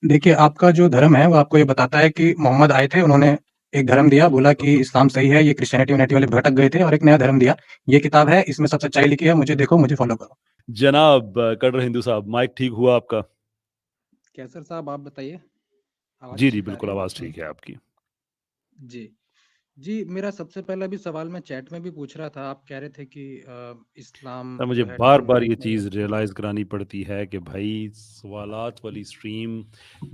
देखिए, आपका जो धर्म है, वो आपको ये बताता है कि मोहम्मद आए थे, उन्होंने एक धर्म दिया, बोला कि इस्लाम सही है, ये क्रिश्चियनिटी-विनिटी वाले भटक गए थे और एक नया धर्म दिया। ये किताब है, इसमें सब सच्चाई लिखी है, मुझे देखो, मुझे फ़ॉलो करो। जनाब कट्टर हिंदू साहब, माइक ठीक हुआ आपका? कैसर साहब आप बताइए, आवाज़ जी, जी, ठीक आ रही बिल्कुल है? आवाज़ ठीक है आपकी। जी। जी, मेरा सबसे पहला भी सवाल मैं चैट में भी पूछ रहा था, आप कह रहे थे कि इस्लाम सर मुझे जो है बार-बार ये डिफाइन चीज़ रियलाइज़ करानी पड़ती है कि भाई सवालात वाली स्ट्रीम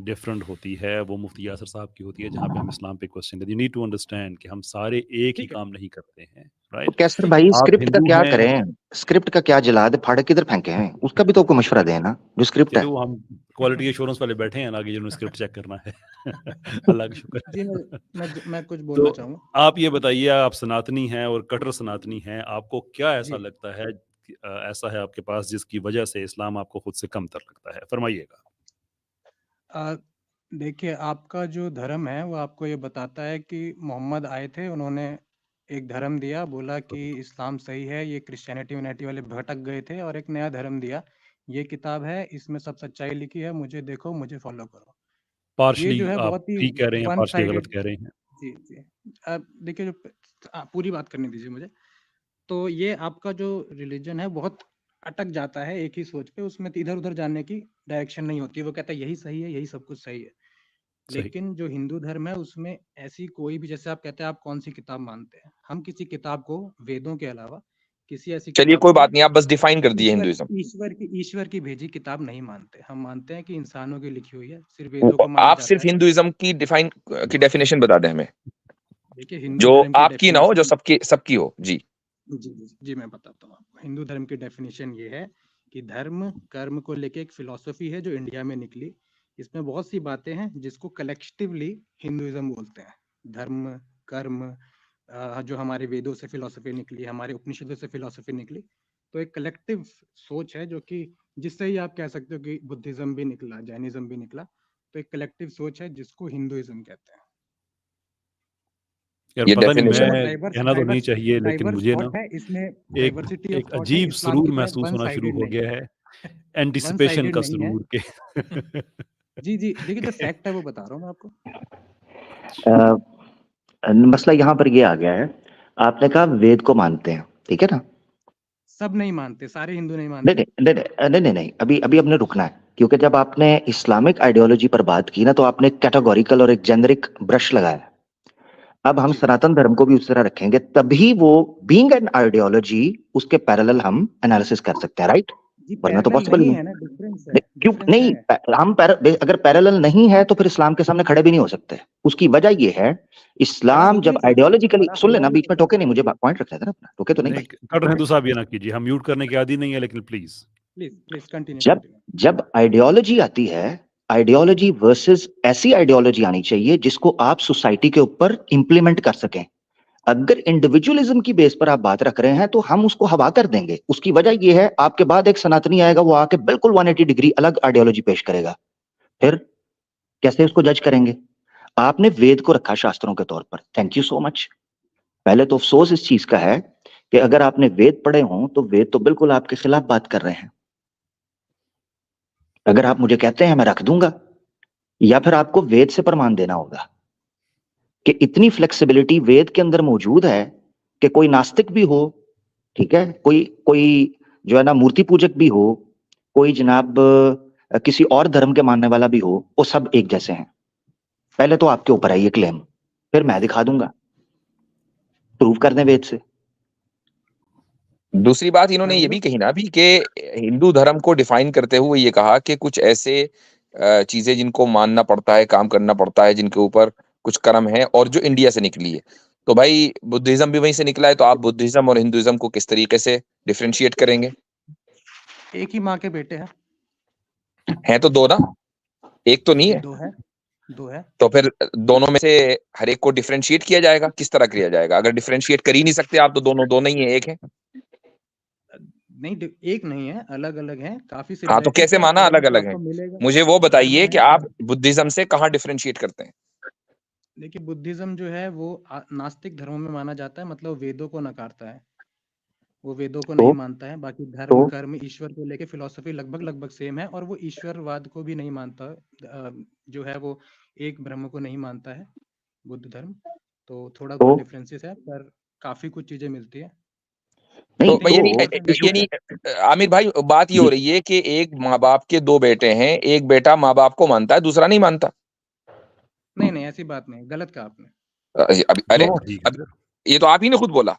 डिफरेंट होती है, वो मुफ्ती यासर साहब की होती है जहाँ पे हम इस्लाम पे क्वेश्चन करते हैं। यू नीड टू अंडरस्टैंड कि हम सारे एक ही ठीक है, काम नहीं करते हैं, तो राइट? कैसर ठीक है। भाई आप स्क्रिप्ट का हिंदू क्या हैं करें? स्क्रिप्ट का क्या जला दे फाड़े किधर फेंके हैं? उसका भी तो कोई मशवरा दें ना, जो स्क्रिप्ट चलिए है। वो हम क्वालिटी एश्योरेंस वाले बैठे हैं ना कि जिन्होंने स्क्रिप्ट चेक करना है। अल्लाह का शुक्र जी, है। मैं कुछ तो बोलना चाहूँगा। आप ये बताइए, आप सनातनी हैं और कट्टर सनातनी हैं, आपको क्या ऐसा जी। लगता है कि ऐसा है आपके पास जिसकी वजह से इस्लाम आपको खुद से कमतर लगता है? फरमाइएगा। अ, देखिए, आपका जो धर्म है, वो आपको ये बताता है कि मोहम्मद आए थे, उन्होंने एक धर्म दिया, बोला कि इस्लाम सही है, ये क्रिश्चियनिटी-विनिटी वाले भटक गए थे और एक नया धर्म दिया। ये किताब है, इसमें सब सच्चाई लिखी है, मुझे देखो, मुझे फ़ॉलो करो। ये पार्शियली जो है आप बहुत ही ठीक कह रहे हैं, वन पार्शियली गलत साइडेड। कह रहे हैं। जी, जी। देखिए, पूरी बात करने दीजिए मुझे। तो ये आपका जो रिलीजन है बहुत अटक जाता है एक ही सोच पे, उसमें तो इधर-उधर जाने की डायरेक्शन नहीं होती है। वो कहता है यही सही है, यही सब कुछ सही है। सही। लेकिन जो हिंदू धर्म है उसमें ऐसी कोई भी, जैसे आप कहते हैं आप कौन-सी किताब मानते हैं? हम किसी किताब को, वेदों के अलावा किसी ऐसी चलिए किताब कोई को बात नहीं, आप बस डिफाइन कर दिए ईश्वर हिंदुइज्म। ईश्वर की भेजी किताब नहीं मानते। हम मानते हैं कि इंसानों की लिखी हुई है। सिर्फ वेदों को माना आप जाता सिर्फ है। हिंदुइज्म की डिफाइन की डेफिनेशन बता दें हमें, देखिए, हिंदू जो धर्म की आपकी ना हो, जो डेफिनेशन। सबकी सबकी हो। जी। जी, जी, जी, मैं बताता हूँ आपको। हिंदू धर्म की डेफिनेशन ये है कि धर्म, कर्म को लेके एक फ़िलॉसफ़ी है जो इंडिया में निकली। इसमें बहुत सी बातें हैं जिसको कलेक्टिवली हिंदुइज़्म बोलते हैं। धर्म, कर्म, जो हमारे वेदों से फ़िलॉसफ़ी निकली, हमारे उपनिषदों से फ़िलॉसफ़ी निकली। तो एक कलेक्टिव सोच है जो कि जिससे ही आप कह सकते हो कि बुद्धिज़्म भी निकला, जैनिज़्म भी निकला। तो एक कलेक्टिव सोच है जिसको हिंदुइज़्म कहते हैं। यार ये पता नहीं, ये डेफिनेशन बहुत मैं डाइवर्स कहना तो नहीं डाइवर्स चाहिए लेकिन डाइवर्स मुझे ना थॉट है, इसमें एक डाइवर्सिटी ऑफ एक थॉट है, अजीब इस्लाम सुरूर की तरह महसूस वन होना शुरू साइडेड हो नहीं गया है। है, वन एंटिसिपेशन साइडेड का नहीं है। सुरूर के। जी, जी। देखिए, जो फैक्ट है वो बता रहा हूँ मैं आपको। मसला यहाँ पर ये आ गया है, आपने कहा वेद को मानते हैं, ठीक है ना? सब नहीं मानते, सारे हिंदू नहीं नहीं मानते। नहीं नहीं नहीं नहीं नहीं नहीं, अभी अभी अपने रुकना है, क्योंकि जब आपने इस्लामिक आइडियोलॉजी पर बात की ना, तो आपने कैटेगोरिकल और एक जेनरिक ब्रश लगाया। अब हम जी, सनातन धर्म को भी उस तरह रखेंगे, तभी वो बीइंग एन आइडियोलॉजी उसके पैरेलल हम एनालिसिस कर सकते हैं, राइट? जी, वरना तो पैरेलल पॉसिबल नहीं नहीं। है ना, डिफरेंस है, नहीं, क्यों डिफरेंस नहीं? है। अगर पैरेलल नहीं है तो फिर इस्लाम के सामने खड़े भी नहीं हो सकते। उसकी वजह ये है, खड़ा हो इस्लाम भी जब नहीं सकते, आइडियोलॉजिकली, खड़ा सुन हो लेना, नहीं बीच में टोके सकते। नहीं, मुझे पॉइंट रखना था ना अपना, टोके तो नहीं नहीं, भाई। कट्टर हिंदू साहब ये ना कीजिए, हम म्यूट करने के आदी नहीं है, लेकिन प्लीज। प्लीज़, प्लीज़ कंटिन्यू, जब कंटिन्यू। जब आइडियोलॉजी आती है, आइडियोलॉजी वर्सेस ऐसी आइडियोलॉजी आनी चाहिए जिसको आप सोसाइटी के ऊपर इंप्लीमेंट कर सकें। अगर इंडिविजुअलिज्म की बेस पर आप बात रख रहे हैं तो हम उसको हवा कर देंगे। उसकी वजह यह है, आपके बाद एक सनातनी आएगा, वो आके बिल्कुल 180 डिग्री अलग आइडियोलॉजी पेश करेगा। फिर कैसे उसको जज करेंगे? आपने वेद को रखा शास्त्रों के तौर पर, थैंक यू सो मच। पहले तो अफसोस इस चीज का है कि अगर आपने वेद पढ़े हों तो वेद तो बिल्कुल आपके खिलाफ बात कर रहे हैं। अगर आप मुझे कहते हैं मैं रख दूंगा, या फिर आपको वेद से प्रमाण देना होगा कि इतनी फ्लेक्सिबिलिटी वेद के अंदर मौजूद है कि कोई नास्तिक भी हो, ठीक है, कोई कोई जो है ना मूर्ति पूजक भी हो, कोई जनाब किसी और धर्म के मानने वाला भी हो, वो सब एक जैसे हैं। पहले तो आपके ऊपर है ये क्लेम, फिर मैं दिखा दूंगा, प्रूव कर दें वेद से। दूसरी बात इन्होंने मैं ये भी बोलूँ? कही ना अभी कि हिंदू धर्म को डिफाइन करते हुए ये कहा कि कुछ ऐसे चीजें जिनको मानना पड़ता है, काम करना पड़ता है, जिनके ऊपर कुछ कर्म है और जो इंडिया से निकली है। तो भाई बुद्धिज्म भी वहीं से निकला है, तो आप बुद्धिज्म और हिंदुइज्म को किस तरीके से डिफरेंशिएट करेंगे? एक ही माँ के बेटे हैं। हैं तो दो ना, एक तो नहीं जी, है। 2 है, 2 है। तो फिर दोनों में से हर एक को डिफरेंशिएट किया जाएगा, किस तरह किया जाएगा? अगर डिफरेंशिएट कर ही नहीं सकते आप, तो दोनों दो नहीं है, एक है। नहीं, एक नहीं है, अलग-अलग हैं, काफ़ी हाँ, तो सिमिलैरिटीज़ कैसे है, माना कर्म अलग तो अलग है? आपको मिलेगा, मुझे वो कर्म बताइए कि है, आप कर्म। बुद्धिज्म से कहाँ डिफरेंशिएट करते हैं? देखिए, बुद्धिज़्म जो है वो नास्तिक धर्मों में माना जाता है, मतलब वेदों को नकारता है। वो वेदों को तो नहीं मानता है। बाकी धर्म, तो कर्म, ईश्वर को लेके फिलॉसफी लगभग सेम है, और वो ईश्वरवाद को भी नहीं मानता, जो है वो एक ब्रह्म को नहीं मानता है बुद्ध धर्म। तो थोड़ा बहुत तो डिफरेंसेस है, पर काफी कुछ चीजें मिलती है। नहीं आई तो थिंक तो 80% इशू यानी आमिर भाई बात ये हो जी रही है कि एक माँ बाप के दो बेटे हैं, एक बेटा माँ बाप को मानता है, दूसरा नहीं मानता। नहीं नहीं, ऐसी बात नहीं, गलत कहा आपने। अभी अरे दोनों ठीक है अब सर। ये तो आप ही ने खुद बोला।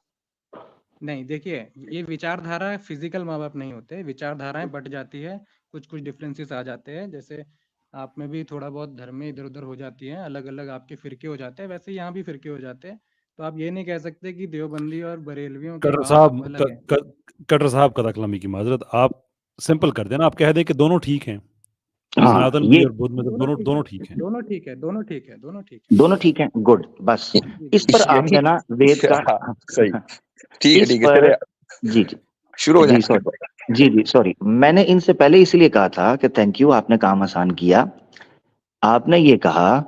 नहीं, देखिए, ये विचारधारा फिजिकल माँ बाप नहीं होते, विचारधाराएं बट जाती है, कुछ कुछ डिफरेंसेस आ जाते हैं। जैसे आप में भी थोड़ा बहुत धर्म में इधर उधर हो जाती हैं, अलग अलग आपके फिरके हो जाते हैं, वैसे यहाँ भी फिरके हो जाते हैं। तो आप ये नहीं कह सकते कि देवबंदी और बरेलवियों के कटर माँ साहब बाप अलग हैं। कटर साहब कदकलामी की माजरत, आप सिंपल कर देना, आप कह दें कि दोनों ठीक हैं, हाँ सनातन ये में और बुद्ध में तो दोनों दोनों ठीक है, दोनों ठीक हैं। दोनों ठीक है, दोनों ठीक है, दोनों ठीक है। दोनों ठीक हैं, गुड। बस जी इस जी पर जी। आप है ना वेद का हाँ, सही। ठीक इस है पर चलिए जी जी शुरू हो जी जाए। सॉरी जी जी सॉरी, मैंने इनसे पहले इसलिए कहा था कि थैंक यू, आपने काम आसान किया। आपने ये कहा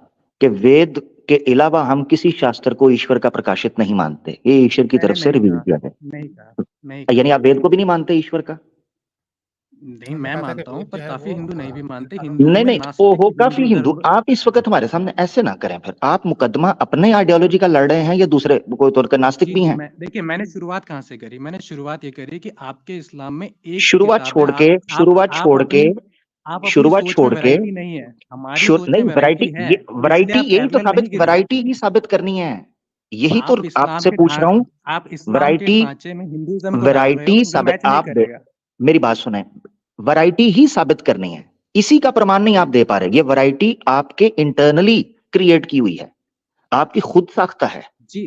कि वेद के अलावा हम किसी शास्त्र को ईश्वर का प्रकाशित नहीं मानते, ये ईश्वर की मैंने तरफ से नहीं रिवील कहा, किया है। नहीं कहा, नहीं यानी कहा। आप वेद को भी नहीं मानते ईश्वर का? नहीं, मैं मानता हूँ, पर काफी हिंदू नहीं भी मानते। नहीं हिंदुओं में नहीं, नास्तिक, ओहो काफी हिंदू हिंदू। धर्म। आप इस वक्त हमारे सामने ऐसे ना करें, फिर आप मुकदमा अपने आइडियोलॉजी का लड़ रहे हैं या दूसरे कोई तौर का नास्तिक जी भी जी, हैं? मैं देखिए, मैंने शुरुआत कहाँ से करी? मैंने शुरुआत ये करी कि आपके इस्लाम में एक शुरुआत किताब है। छोड़ के शुरुआत छोड़ के आप अपनी शुरुआत सोच में छोड़ के वैरायटी नहीं है, हमारी सोच में नहीं, वैरायटी, वैरायटी है, ये इसलिए वैरायटी आप यही तो पैरेलल साबित, नहीं गिन वैरायटी सकते। ही साबित करनी है। यही तो आप इस्लाम आपसे के पूछ रहा हूं। आप इस्लाम के वैरायटी, ढांचे में हिंदुइज्म को डाल रहे हो, वैरायटी जो साबित मैच नहीं आप करेगा। मेरी बात सुने, वैरायटी ही साबित करनी है। इसी का प्रमाण नहीं आप दे पा रहे। ये वैरायटी आपके इंटरनली क्रिएट की हुई है, आपकी खुद साख्ता है। जी,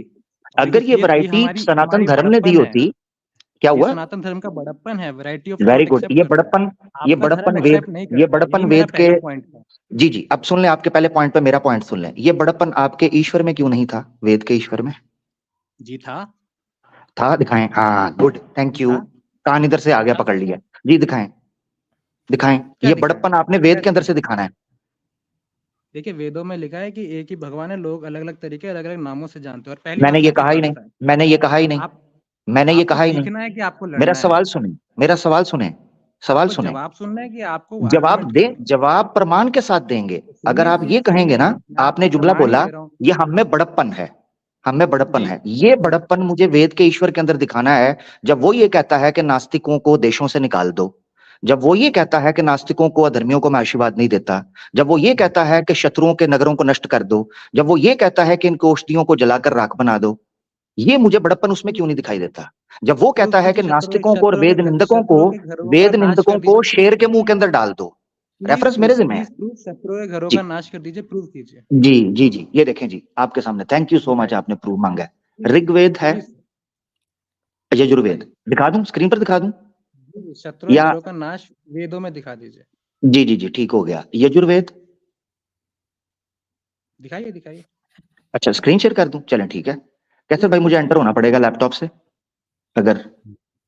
अगर ये ये वैरायटी हमारी सनातन हमारी धर्म ने दी बड़प्पन है। होती, क्या ये हुआ? सनातन धर्म का बड़प्पन है, variety of very thought good. Accept करता है। ये आपका धर्म बड़प्पन एक्सेप्ट वेद, नहीं ये करता, बड़प्पन यही मेरा वेद के, पहला पॉइंट था। जी जी अब सुन ले, आपके पहले पॉइंट पे मेरा पॉइंट सुन ले। ये बड़प्पन आपके ईश्वर में क्यों नहीं था? वेद के ईश्वर में जी था, था, दिखाएं। हाँ गुड, थैंक जी यू। था, कान इधर से आ गया, था। पकड़ लिया। जी दिखाएं, दिखाएं। क्या ये दिखाएं? बड़प्पन आपने क्या वेद के अंदर दिखाएं? से दिखाना है। देखिए, वेदों में लिखा है कि एक ही भगवान है, लोग अलग अलग तरीके, अलग अलग नामों से जानते हैं। और पहली मैंने बात ये सबसे कहा ही नहीं, साफ है, मैंने ये कहा ही नहीं, आप मैंने ये आपको कहा ही नहीं। सीखना है कि आपको मेरा लड़ना है? सवाल सुने, मेरा सवाल सुने, सवाल आपको सुने। जवाब सुनना है कि आपको जवाब आर्गुमेंट दें, करनी है? जवाब प्रमाण के साथ देंगे। तो अगर सुनिए आप ये सुनिए कहेंगे सुनिए, ना, मैं आपने आपको जुमला प्रमाण ही बोला, दे रहा हूँ। ये हम में बड़प्पन है, हम में बड़प्पन जी है। ये बड़प्पन मुझे वेद के ईश्वर के अंदर दिखाना है, जब वो ये कहता है कि नास्तिकों को देशों से निकाल दो, जब वो ये कहता है कि नास्तिकों को, अधर्मियों को मैं आशीर्वाद नहीं देता, जब वो ये कहता है कि शत्रुओं के नगरों को नष्ट कर दो, जब वो ये कहता है कि इन औषधियों को जलाकर राख बना दो, ये मुझे बड़प्पन उसमें क्यों नहीं दिखाई देता? जब वो प्रूफ कहता है कि कीजिए, नास्तिकों को और वेद निंदकों को, शत्रुओं के घरों का वेद नाश कर निंदकों दीजिए, को प्रूफ शेर के कीजिए। मुंह के अंदर डाल दो। रेफरेंस मेरे जिम्मे है। प्लीज प्रूफ, शत्रुओं के घरों जी का नाश कर दीजिए, प्रूफ कीजिए। जी जी जी, ये देखें जी आपके सामने, थैंक यू सो मच, दिखाइए, आपने प्रूफ मांगा है। ऋग्वेद है, प्लीज यजुर्वेद, दिखाइए। दिखा दूं, स्क्रीन पर दिखा दूं? शत्रुओं के या घरों का नाश वेदों में दिखा दीजिए, जी जी जी ठीक हो गया। यजुर्वेद, दिखाइए दिखाइए। अच्छा स्क्रीन शेयर कर दूं, चलें ठीक है। कैसे भाई, मुझे प्लीज एंटर होना पड़ेगा लैपटॉप से अगर,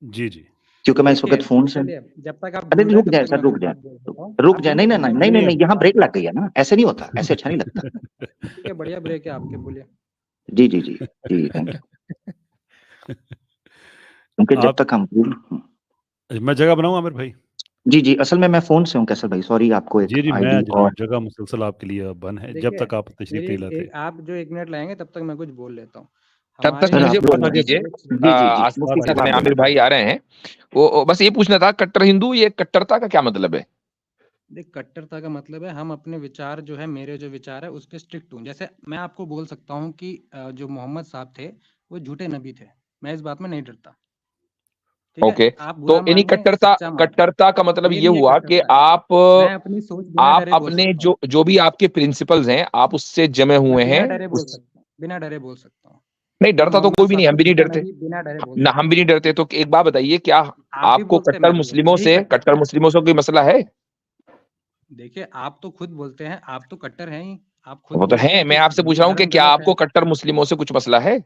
जी जी क्योंकि मैं इस देखिए, वक्त फोन से। चलिए, जब तक आप अरे ढूंढ रहे हैं रुक तब जाए तक सर, मैं रुक कुछ जाए, बात बोल देता हूँ। रुक आप जाए। ढूंढ नहीं नहीं रहे हैं, नहीं नहीं नहीं, यहाँ ब्रेक आप लग गई है ना, ऐसे नहीं होता, ऐसे अच्छा नहीं लगता। ठीक है, बढ़िया ब्रेक है आपके, बोलिए। जी जी जी जी, थैंक यू। क्योंकि जब आप, तक हम, मैं जगह बनाऊं आमिर भाई? जी जी असल में मैं फोन से हूँ कैसर भाई, सॉरी, आपको एक जी जी, मैं आईडी और, जनाब जगह मुसलसल आपके लिए बन है, जब देखिए, तक आप तशरीफ नहीं लाते। आप जो 1 मिनट लाएंगे तब तक मैं कुछ बोल लेता हूँ। तब तक हमारे सर मुझे आप हिंदू बता धर्म दीजिए, में जी जी जी, आस मुफ्ती पास साहब जितने आप आमिर बोलें। भाई आ रहे हैं, वो बस ये पूछना था, कट्टर हिंदू, ये कट्टरता का क्या मतलब है? देख, कट्टरता का मतलब है हम अपने विचार जो है, मेरे जो विचार है उसके स्ट्रिक्ट हूँ। जैसे मैं आपको बोल सकता हूँ कि जो मोहम्मद साहब थे वो झूठे नबी थे, मैं इस बात में नहीं डरता। ठीक है, ओके, आप तो बुरा यानी माने कट्टरता, सच्चा माने, कट्टरता का मतलब ये ये नहीं है हुआ कि कट्टरता है। मैं अपनी सोच बिना आप डरे बोल अपने सकता हूँ, जो भी आपके प्रिंसिपल्स हैं, आप उससे जमे मैं हुए बिना हैं डरे बोल उस, सकता हूँ, बिना डरे बोल सकता हूँ नहीं कि डरता तो मोहम्मद कोई भी साहब नहीं, हम को भी नहीं झूठा डरते नबी बिना डरे बोल ना, हम सकता भी हूँ। नहीं डरते। तो एक बात बताइए, क्या आप भी आपको बोलते हैं, मैं भी बोलता हूँ, यही कट्टरता कट्टर है। मुस्लिमों से कोई मसला है? देखिए, आप तो खुद बोलते हैं, आप तो कट्टर हैं ही, आप खुद वो तो बोलते है, हैं कि मैं आपसे पूछ हिंदू रहा हूँ कि धर्म क्या गलत है। आपको कट्टर मुस्लिमों से कुछ मसला है?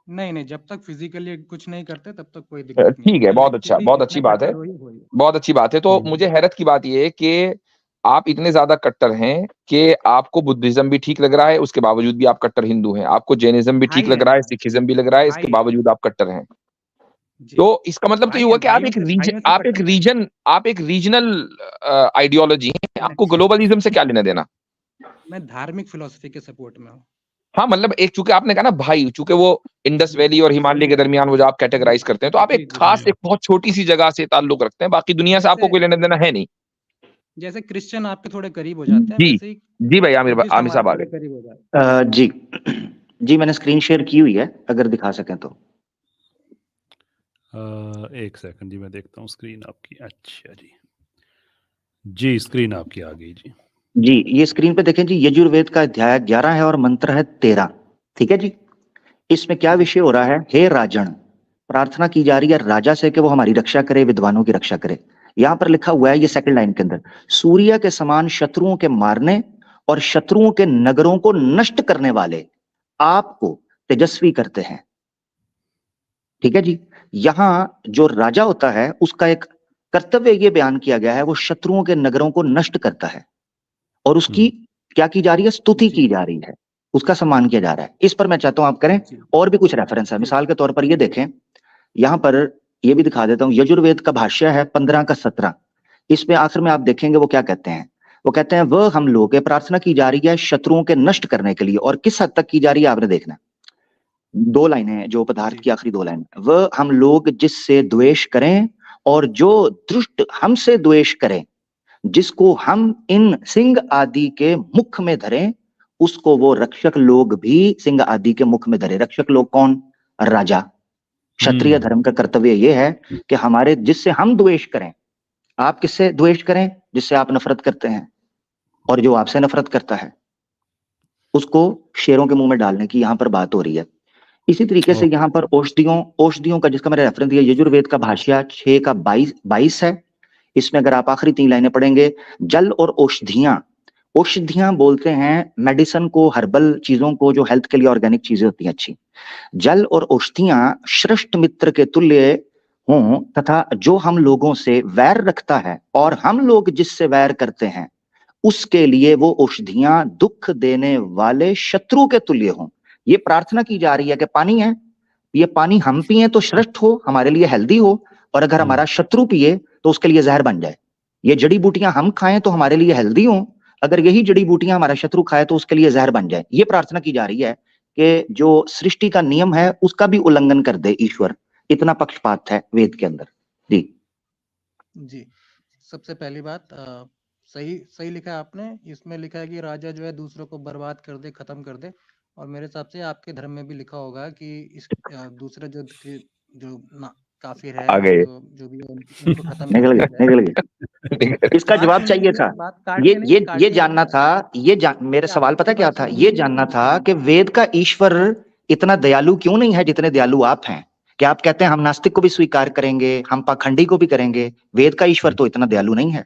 नहीं नहीं, जब तक फिजिकली कुछ नहीं करते तब तक कोई दिक्कत नहीं है, ठीक है, भले बहुत अच्छा, किसी बहुत अच्छी इतने बात है, कट्टर हो ही हो ही। बहुत अच्छी बात है। तो मुझे हैरत की बात ये है कि आप इतने ज्यादा कट्टर हैं कि आपको बुद्धिज्म भी ठीक लग रहा है, उसके बावजूद भी आप कट्टर हिंदू हैं, आपको जैनिज्म भी ठीक भाई लग हैं, रहा है, सिखिज्म भी लग रहा है, इसके भाई हैं। बावजूद आप कट्टर हैं। जी। तो इसका मतलब तो ये हुआ कि आप एक भाइयों से आप एक रीजनल आइडियोलॉजी है, आपको connection। ग्लोबलिज्म से क्या लेना देना। मैं धार्मिक फिलोसफी के सपोर्ट में हूँ। हाँ, मतलब एक चूंकि आपने कहा ना भाई, चूंकि वो इंडस जी, वैली और हिमालय के दरमियान वो जो आप कैटेगराइज करते हैं, तो आप जी, एक जी, खास, जी। एक बहुत छोटी सी जगह से ताल्लुक रखते हैं, बाकी दुनिया से आपको जैसे कोई लेना देना है नहीं। जैसे क्रिश्चियन आपके थोड़े करीब हो जाते हैं, जी वैसे ही जी भाई, आमिर बुद्धिस्ट आमिर हमारे साहब आ थोड़े गए। करीब हो जाते हैं। जी जी, मैंने स्क्रीन शेयर की हुई है, अगर दिखा सकें तो। एक सेकंड जी, मैं देखता हूँ स्क्रीन आपकी। अच्छा जी, जी स्क्रीन आपकी आ गई जी। जी, ये स्क्रीन पे देखें जी, यजुर्वेद का अध्याय 11 है और मंत्र है 13। ठीक है जी। इसमें क्या जी। विषय हो रहा है? हे राजन, प्रार्थना की जा रही है राजा से कि वो हमारी रक्षा करे, विद्वानों की रक्षा करे। यहां पर लिखा हुआ है, ये सेकंड लाइन के अंदर, सूर्य के समान शत्रुओं के मारने और शत्रुओं के नगरों को नष्ट करने वाले आपको तेजस्वी करते हैं। ठीक है जी। यहां जो राजा होता है उसका एक कर्तव्य ये बयान किया गया है, वो शत्रुओं के नगरों को नष्ट करता है और उसकी क्या की जा रही है? स्तुति जी। की जा रही है, उसका सम्मान किया जा रहा है। इस पर मैं चाहता हूं आप करें। जी। और भी कुछ रेफरेंस है, जी। मिसाल के तौर पर ये देखें, यहां पर ये भी दिखा देता हूं। यजुर्वेद का भाष्य है 15 का 17। इसमें आखिर में आप देखेंगे वो क्या कहते हैं। वो कहते हैं, वह हम लोग, प्रार्थना की जा रही है शत्रुओं के नष्ट करने के लिए, और किस हद तक की जा रही है आपने देखना। 2 लाइनें हैं जो पदार्थ जी। की आखिरी 2 लाइन, वह हम लोग जिससे द्वेष करें और जो दुष्ट हमसे द्वेष करें, जिसको हम इन सिंह आदि के मुख में धरें, उसको वो रक्षक लोग भी सिंह आदि के मुख में धरे। रक्षक लोग कौन? राजा। क्षत्रिय धर्म का कर्तव्य ये है कि हमारे, जिससे हम द्वेष करें। आप किससे द्वेष करें? जिससे आप नफरत करते हैं, और जो आपसे नफरत करता है उसको शेरों के मुंह में डालने की यहां पर बात हो रही है। इसी तरीके से यहाँ पर औषधियों का, जिसका मैंने रेफरेंस दिया, यजुर्वेद का भाष्य 6 का 22 है। इसमें अगर आप आखिरी 3 लाइनें पढ़ेंगे, जल और औषधियां, औषधियां बोलते हैं मेडिसिन को, हर्बल चीजों को, जो हेल्थ के लिए ऑर्गेनिक चीजें होती हैं अच्छी। जल और औषधियां श्रेष्ठ मित्र के तुल्य हों, तथा जो हम लोगों से वैर रखता है और हम लोग जिससे वैर करते हैं, उसके लिए वो औषधियां दुख देने वाले शत्रु के तुल्य हों। ये प्रार्थना की जा रही है कि पानी है, ये पानी हम पिए तो श्रेष्ठ हो, हमारे लिए हेल्दी हो, और अगर हमारा शत्रु पिए तो उसके लिए जहर बन जाए। ये जड़ी बूटियां हम खाएं तो हमारे लिए हेल्दी हो, अगर यही जड़ी बूटियां हमारा शत्रु खाए तो उसके लिए जहर बन जाए। ये प्रार्थना की जा रही है कि जो सृष्टि का नियम है उसका भी उल्लंघन कर दे ईश्वर। इतना पक्षपात है वेद के अंदर। जी जी। सबसे पहली बात, सही सही लिखा है आपने। इसमें लिखा है कि राजा जो है दूसरों को बर्बाद कर दे, खत्म कर दे। और मेरे हिसाब से आपके धर्म में भी लिखा होगा कि इस दूसरे जो काफिर है, आ गए। जो भी है, उनको खत्म कर निकल दिया गए, जाए। निकल गए। इसका बात जवाब सुनिए चाहिए पहले, था। बात ये काटिए नहीं, ये ये काटिए जानना नहीं। था, मेरे क्या सवाल पता आपकी क्या बात था? सुननी ये है? जानना था कि वेद का ईश्वर इतना दयालु क्यों नहीं है जितने दयालु आप हैं। क्या आप कहते हैं हम नास्तिक को भी स्वीकार करेंगे, हम पाखंडी को भी करेंगे, वेद का ईश्वर तो इतना दयालु नहीं है।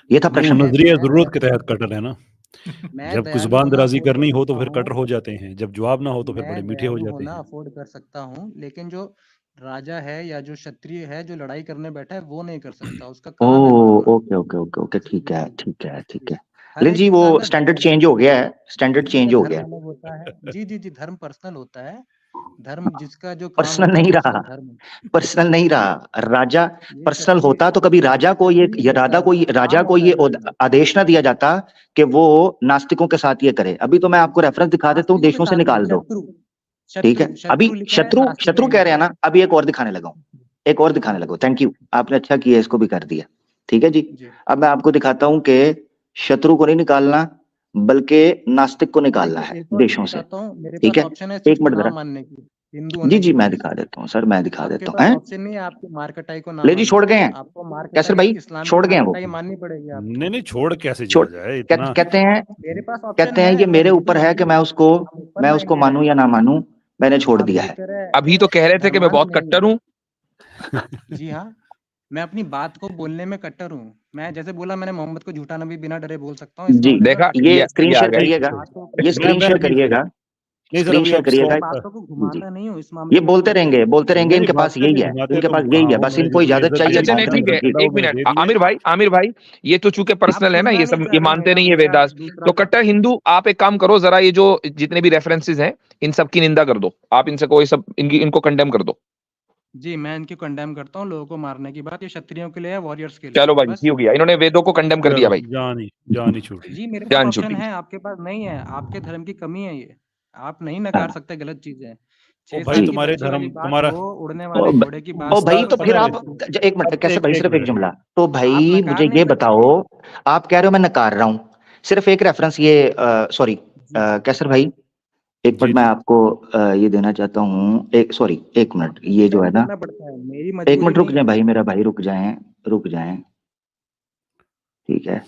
ये था वो प्रश्न। नजरिया जरूरत के तहत कटर है ना। मैं जब कुछ दयालु जुबान होना दराजी अफोर्ड कर करनी हो तो सकता फिर हूँ। कटर हो जाते हैं, जब जवाब ना हो तो फिर मैं बड़े मीठे हो दयालु जाते होना हैं। अफोर्ड कर सकता हूँ, लेकिन जो राजा है या जो क्षत्रिय है जो लड़ाई करने बैठा है वो नहीं कर सकता। उसका ओ, काम है मारना। ओके ओके ओके ओके, ठीक है ठीक है ठीक है। हर लेकिन एक जी वो इंसान का धर्म स्टैंडर्ड अलग चेंज हो गया है, स्टैंडर्ड चेंज हो धर्म गया है। अलग होता है। जी जी जी, धर्म पर्सनल होता है। धर्म जिसका जो काम पर्सनल होता है नहीं वो उसका रहा, धर्म है। पर्सनल नहीं रहा। राजा ये पर्सनल होता तो कभी राजा को क्षत्रिय होता है, उसका राजा काम को होता ये है धर्म। आदेश ना दिया जाता कि वो नास्तिकों के साथ ये करे। अभी तो मैं आपको रेफरेंस दिखा देता हूँ, नास्तिकों के देशों से साथ नहीं, निकाल दो। शत्रु ठीक है, शत्रु अभी शत्रु लिखा है, शत्रु नास्तिक शत्रु नहीं कह रहे लिखा हैं है। ना, अभी एक और दिखाने लगा हूं, एक और दिखाने लगा। थैंक यू, आपने अच्छा किया, इसको भी कर दिया। ठीक है जी। जी। अब मैं आपको दिखाता हूं कि शत्रु को नहीं निकालना बल्कि नास्तिक को निकालना देखिए, है एक और देशों से। दिखाता हूँ। मेरे ठीक पास है, ऑप्शन है एक सिर्फ मिनट ना जरा। मानने की, हिंदू जी होने जी, की मैं वजह दिखा से। देता हूँ सर, मैं दिखा आपके देता पास हूँ। ऑप्शन नहीं है आपकी मारकटाई को ना ले जी, मानने छोड़ गए का। हैं आपको कैसर मारकटाई, भाई, इस्लाम की छोड़ गए हैं वो। मारकटाई माननी पड़ेगी आपको। नहीं नहीं, छोड़ कैसे छोड़, जाया जाए इतना। मेरे पास ऑप्शन कहते हैं ये है, मैं मेरे हिंदू ऊपर है हूँ। कि हम ऊपर मैं उसको माइंडेड मानूं हैं। या ना मानूं। मैंने छोड़ आप दिया की है। अभी तो तरह कह रहे थे कि मैं धर्मांध बहुत नहीं कट्टर है। हूँ। जी हाँ, मैं अपनी बात को बोलने में कट्टर हूँ। मैं जैसे बोला, मैंने मोहम्मद को झूठा नबी बिना डरे बोल सकता हूँ, इस जी, मामले में देखा, कट्टर ये हूँ। स्क्रीन ये आ शेयर गए। करिएगा, बातों को ये मैं स्क्रीन मैं शेयर नहीं सर, करिएगा, नहीं सर, स्क्रीन अभी शेयर आप करिएगा। मैं स्टॉप। बातों को जी, घुमाता नहीं हूँ, इस ये मामले में बोलते कोई रहेंगे, कट्टर बोलते नहीं रहेंगे, नहीं नहीं, इनके पास भागते यही तो है, घुमाते इनके तो पास यही हाँ, है, वो बस मैंने इनको जितनी इजाजत इज्जत दी चाहिए अच्छा थी नहीं, बात जितनी करने ठीक की। है, मर्यादा जी वो मैंने दे दी है। आमिर भाई, ये तो चूंकि पर्सनल है ना, ये सब, ये मानते नहीं है वेदास। तो कट्टर हिंदू, आप एक काम करो, जरा ये जो जितने भी रेफरेंसेस हैं इन सब की निंदा कर दो। आप इनसे कोई सब इनको कंडेम कर दो। जी, मैं इनकी कंडेम करता हूँ लोगों को मारने की बात, ये क्षत्रियों के लिए है, वॉरियर्स के लिए चलो भाई बस। ठीक हो गया, इन्होंने वेदों को कंडेम कर दिया चलो भाई, जान ही छूटी। जी, मेरे पास जान ऑप्शन छुट्टी। है, आपके पास नहीं है, आपके धर्म की कमी है ये। आप नहीं नकार सकते गलत चीज़ें। ओ 6 भाई साल की तुम्हारे बच्ची वाली धर्म बात तुम्हारा हो, उड़ने ओ, वाले ब- घोड़े की बात ओ हो, भाई उस्ताद तो तो फिर पता है आप एक मिनट, कैसर भाई सिर्फ एक मिनट जुमला। तो आप भाई नकार मुझे नहीं ये सकते। बताओ, आप कह रहे हो मैं नकार रहा हूँ, सिर्फ एक रेफरेंस ये, सॉरी जी, जी। कैसर भाई, एक जी मिनट मैं जी आपको ये देना चाहता हूँ, एक सॉरी एक मिनट, ये जो है टाइम ना, देना पड़ता है, मेरी एक मजबूरी मिनट रुक नहीं जाए है। भाई, मेरा भाई रुक जाए, रुक जाए, ठीक है,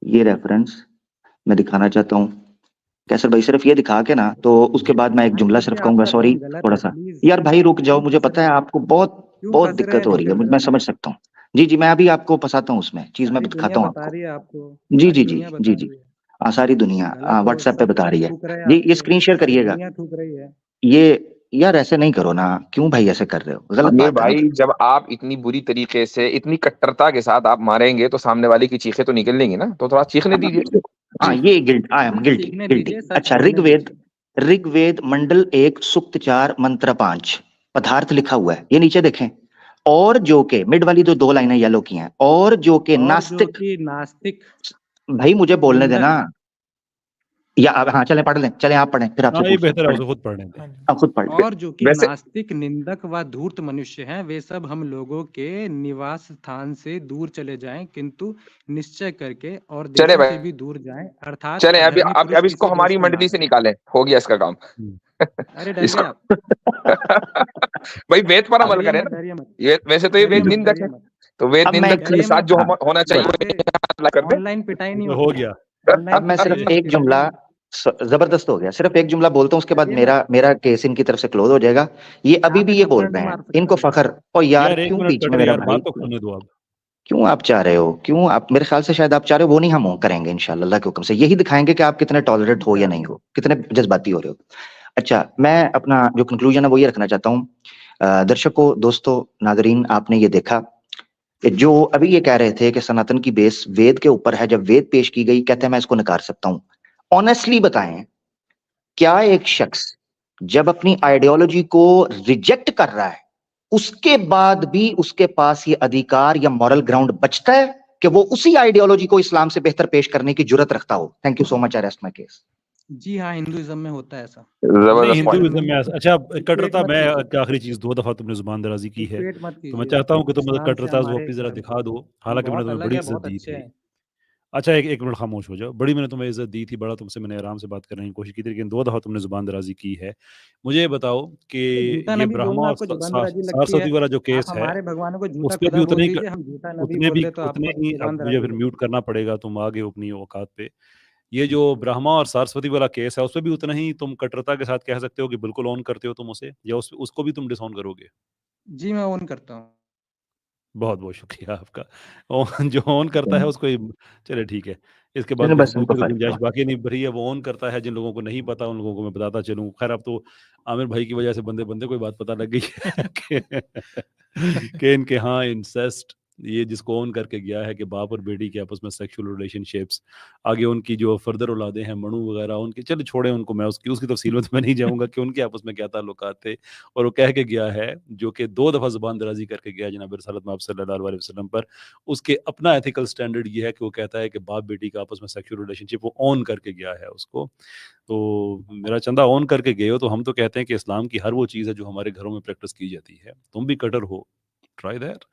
ये रेफरेंस मैं दिखाना चाहता हूँ। कैसर भाई सिर्फ ये दिखा के ना, तो उसके जी बाद मैं एक हाँ, जुमला ठीक सिर्फ है, कहूंगा, आपका सॉरी टोन गलत थोड़ा है, सा। प्लीज़। यार भाई रुक जाओ, क्यों मुझे फँस पता रहे है हैं? आपको बहुत क्यों बहुत फँस रहे दिक्कत हैं हो रही है, दिक्कत मैं में? समझ सकता हूँ। जी जी, मैं अभी आपको फंसाता हूँ उसमें, चीज मैं सारी दुनिया दिखाता हूँ बता आपको। रही है आपको, जी सारी जी जी दुनिया जी बता जी, रही है। सारी दुनिया गलत हो, व्हाट्सएप पे सब बता रही है। थूक रहे हैं जी ये आपको, स्क्रीन शेयर सारी करिएगा। दुनिया थूक रही है। ये यार ऐसे नहीं करो ना, क्यों भाई ऐसे कर रहे हो, गलत आमिर बात है ना। भाई, जब आप इतनी बुरी तरीके से, इतनी कट्टरता के साथ आप मारेंगे तो सामने वाले की चीखें तो निकलेंगी ना, तो थोड़ा चीखने दीजिए। हाँ ये गिल्ट, आई एम गिल्टी सीखने गिल्टी। दीजिए, सच अच्छा, बोलने ऋग्वेद, दीजिए। ऋग्वेद मंडल 1 सूक्त 4 मंत्र 5 पदार्थ लिखा हुआ है, ये नीचे देखें। और जो के मिड वाली जो दो लाइनें येलो की हैं, और जो के और जो नास्तिक, कि नास्तिक, भाई मुझे बोलने निंदक। देना, या अब हाँ चलें पढ़ लें, चलें आप पढ़ें, फिर आपसे हाँ ये पूछता हूँ, बेहतर है, पढ़ें, उसे खुद पढ़ने दे। हाँ जी। आप खुद पढ़ लें। और जो कि वैसे नास्तिक, निंदक व धूर्त मनुष्य हैं, वे सब हम लोगों के निवास स्थान से दूर चले जाएं, किंतु निश्चय करके और चले देशों भाई, से भी दूर जाएं, अर्थात चले अभी अधर्मी पुरुष अब इसको किसी देश हमारी को ना मंडली से आए। निकालें, हो गया इसका काम। अरे डर गए इसको आप? भाई वेद पर अमल डरिए करें मत, ना। डरिए मत, ये वैसे तो ये डरिए वेद मत, निंदक डरिए है, मत, तो वेद अब मैं निंदक के डरिए साथ मत। जो हाँ, होना चाहिए यहाँ पे वो कर दे। ऑनलाइन पिटाई नहीं हो होती है, गया ऑनलाइन अब मैं पिटाई सिर्फ नहीं ये एक होती है, डरिए जुमला, मत, जबरदस्त हो गया, सिर्फ एक जुमला बोलता हूँ, उसके बाद डरिए मेरा मत। मेरा केस इनकी तरफ से क्लोज हो जाएगा। ये अभी यहाँ पे भी ये बोल थप्पड़ नहीं रहे हैं, मार सकता इनको मैं। फखर, और यार यार एक क्यों मिनट बीच कट में रही है मेरा यार, भाई, बात तो करने दो अब। क्यों आप चाह रहे हो, क्यों आप, मेरे ख्याल से शायद आप चाह रहे हो, वो नहीं, हम करेंगे इंशाल्लाह अल्लाह के हुक्म से, यही दिखाएंगे कि आप कितने टॉलरेट हो या नहीं हो, कितने जज्बाती हो रहे हो। अच्छा, मैं अपना जो कंक्लूजन है वो ये रखना चाहता हूँ। दर्शकों, दोस्तों, नाजरीन, आपने ये देखा कि जो अभी ये कह रहे थे कि सनातन की बेस वेद के ऊपर है, जब वेद पेश की गई कहते हैं मैं इसको नकार सकता हूँ। ऑनेस्टली बताएं, क्या एक शख्स जब अपनी आइडियोलॉजी को रिजेक्ट कर रहा है, उसके बाद भी उसके पास ये अधिकार या मॉरल ग्राउंड बचता है कि वो उसी आइडियोलॉजी को इस्लाम से बेहतर पेश करने की जुर्रत रखता हो? Thank you so much, I rest my case. जी हाँ, हिंदुइज्म में होता है ऐसा। नहीं जबरदस्त पॉइंट। हिंदुइज्म में अच्छा इक्वेट कट्टरता, मत मैं कीजिए, आखिरी चीज, 2 दफा तुमने जुबान दराजी की है, इक्वेट मत तो मैं कीजिए। चाहता हूँ कि तुम इस्लाम से कट्टरता हमारे अपनी जरा धर्म दिखा को, दो, हम हालांकि मैंने बहुत तुम्हें अलग बड़ी है, इज्जत बहुत दी अच्छे थी। हैं। अच्छा एक मिनट खामोश हो जाओ, बड़ी मैंने तुम्हें इज्जत दी थी, बड़ा तुमसे मैंने आराम से बात करने की कोशिश की थी, लेकिन 2 दफा तुमने जुबान दराजी की है। मुझे ये बताओ कि तो झूठा ये नबी ब्रह्मा बोलना और आपको जुबानदराजी लगती है? सरस्वती वाला जो आप केस है, हमारे भगवानों को झूठा उसपे भी खुदा बोल उतने ही दीजिए, हम झूठा नबी उतने बोल भी दे तो उतने आपको ही, अब मुझे जुबानदराजी फिर लगेगी। म्यूट करना पड़ेगा, तुम आगे अपनी औकात पे। ये जो ब्रह्मा और सरस्वती वाला केस है, उसपे भी उतना ही तुम कट्टरता के साथ कह सकते हो कि बिल्कुल ऑन करते हो तुम उसे, या उसको भी तुम डिसऑन करोगे? जी, मैं ऑन करता हूँ। बहुत बहुत शुक्रिया आपका। जो ऑन करता है उसको ही, चले ठीक है, इसके बाद चलो बस गुफ्तगू उनको की तो फर्क गुंजाइश था। बाकी नहीं भरी है। वो ऑन करता है, जिन लोगों को नहीं पता उन लोगों को मैं बताता चलूँ। खैर अब तो आमिर भाई की वजह से बंदे बंदे को ही बात पता लग गई है कि इनके यहाँ इंसेस्ट, ये जिसको ऑन करके गया है कि बाप और बेटी के आपस में सेक्सुअल रिलेशनशिप्स, आगे उनकी जो फर्दर औलादें हैं मनु वगैरह उनके, चलो छोड़े उनको, मैं उसकी तफसील में तो मैं नहीं जाऊंगा कि उनके आपस में क्या ताल्लुकात थे। और वो कह के गया है, जो कि 2 दफा जुबान दराजी करके गया जनाब रसूलुल्लाह महमद सल्लल्लाहु अलैहि वसल्लम पर, उसके अपना एथिकल स्टैंडर्ड ये है कि वो कहता है कि बाप बेटी का आपस में सेक्सुअल रिलेशनशिप वो ऑन करके गया है उसको। तो मेरा चंदा ऑन करके गए हो, तो हम तो कहते हैं कि इस्लाम की हर वो चीज़ है जो हमारे घरों में प्रैक्टिस की जाती है। तुम भी कटर हो, ट्राई दैट।